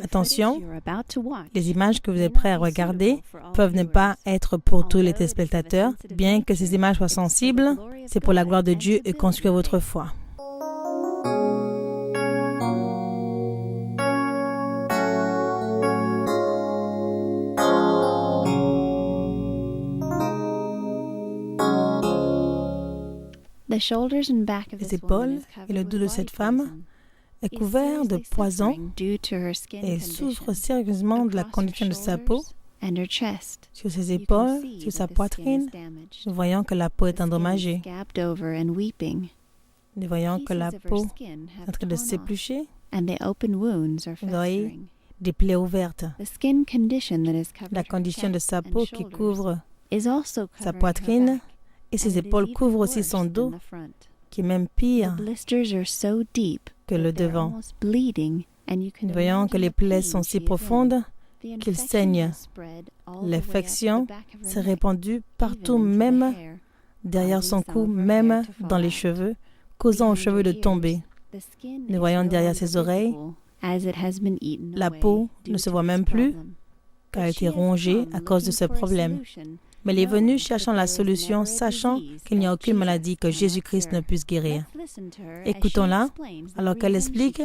Attention, les images que vous êtes prêts à regarder peuvent ne pas être pour tous les téléspectateurs. Bien que ces images soient sensibles, c'est pour la gloire de Dieu et construire votre foi. Les épaules et le dos de cette femme est couvert de poison et souffre sérieusement de la condition de sa peau. Sur ses épaules, sur sa poitrine, nous voyons que la peau est endommagée. Nous voyons que la peau est en train de s'éplucher. Vous voyez des plaies ouvertes. La condition de sa peau qui couvre sa poitrine et ses épaules couvrent aussi son dos, qui est même pire que le devant. Nous voyons que les plaies sont si profondes qu'il saigne. L'infection s'est répandue partout, même derrière son cou, même dans les cheveux, causant aux cheveux de tomber. Nous voyons derrière ses oreilles, la peau ne se voit même plus, car elle a été rongée à cause de ce problème. Mais elle est venue cherchant la solution, sachant qu'il n'y a aucune maladie que Jésus-Christ ne puisse guérir. Écoutons-la, alors qu'elle explique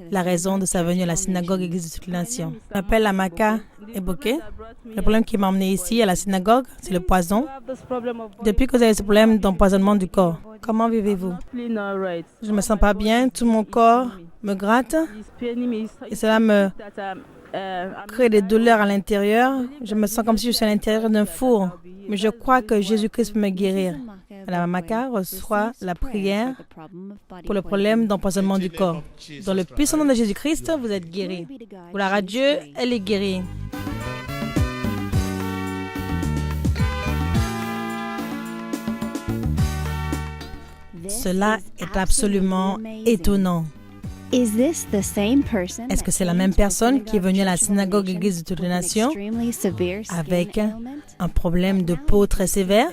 la raison de sa venue à la synagogue Église de toutes les nations. Je m'appelle Amaka Eboke. Le problème qui m'a emmené ici à la synagogue, c'est le poison. Depuis que vous avez ce problème d'empoisonnement du corps, comment vivez-vous? Je ne me sens pas bien, tout mon corps me gratte et cela me crée des douleurs à l'intérieur. Je me sens comme si je suis à l'intérieur d'un four. Mais je crois que Jésus-Christ peut me guérir. Madame Amaka reçoit la prière pour le problème d'empoisonnement du corps. Dans le puissant nom de Jésus-Christ, vous êtes guérie. Gloire à Dieu, elle est guérie. Cela est absolument étonnant. Est-ce que c'est la même personne qui est venue à la synagogue Église de toutes les nations avec un problème de peau très sévère?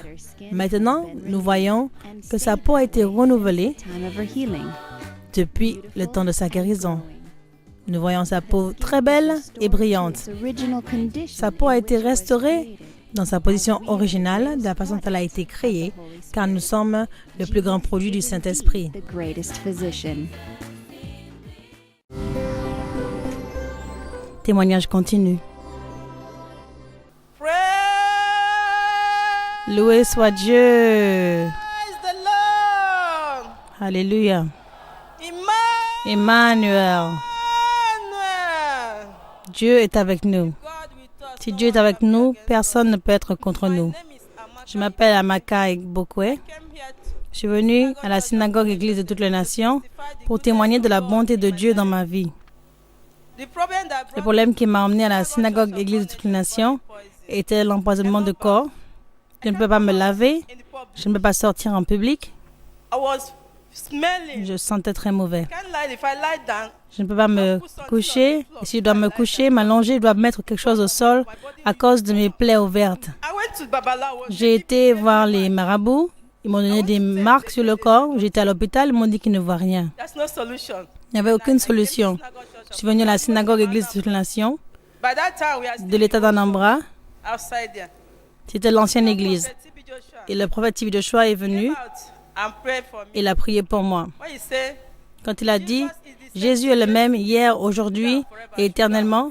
Maintenant, nous voyons que sa peau a été renouvelée depuis le temps de sa guérison. Nous voyons sa peau très belle et brillante. Sa peau a été restaurée dans sa position originale, de la façon dont elle a été créée, car nous sommes le plus grand produit du Saint-Esprit. Témoignage continue. Loué soit Dieu. Alléluia. Emmanuel. Dieu est avec nous. Si Dieu est avec nous, personne ne peut être contre nous. Je m'appelle Amaka Eboke. Je suis venue à la synagogue Église de toutes les nations pour témoigner de la bonté de Dieu dans ma vie. Le problème qui m'a emmené à la synagogue Église de toutes les nations était l'empoisonnement de corps. Je ne peux pas me laver, je ne peux pas sortir en public. Je sentais très mauvais. Je ne peux pas me coucher. Et si je dois me coucher, m'allonger, je dois mettre quelque chose au sol à cause de mes plaies ouvertes. J'ai été voir les marabouts. Ils m'ont donné des marques sur le corps. J'étais à l'hôpital, ils m'ont dit qu'ils ne voient rien. Il n'y avait aucune solution. Je suis venue à la synagogue Église de toutes les nations de l'État d'Anambra. C'était l'ancienne église. Et le prophète T.B. Joshua est venu. Il a prié pour moi. Quand il a dit « Jésus est le même hier, aujourd'hui et éternellement »,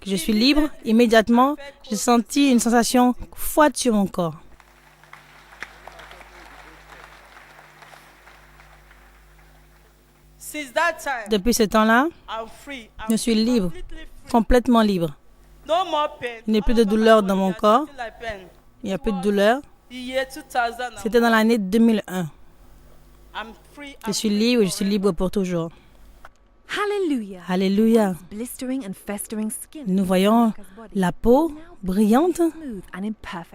que je suis libre, immédiatement, j'ai senti une sensation froide sur mon corps. Depuis ce temps-là, je suis libre, complètement libre. Il n'y a plus de douleur dans mon corps. Il n'y a plus de douleur. C'était dans l'année 2001. Je suis libre pour toujours. Alléluia. Nous voyons la peau brillante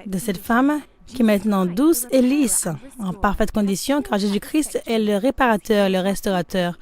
de cette femme qui est maintenant douce et lisse, en parfaite condition, car Jésus-Christ est le réparateur, le restaurateur.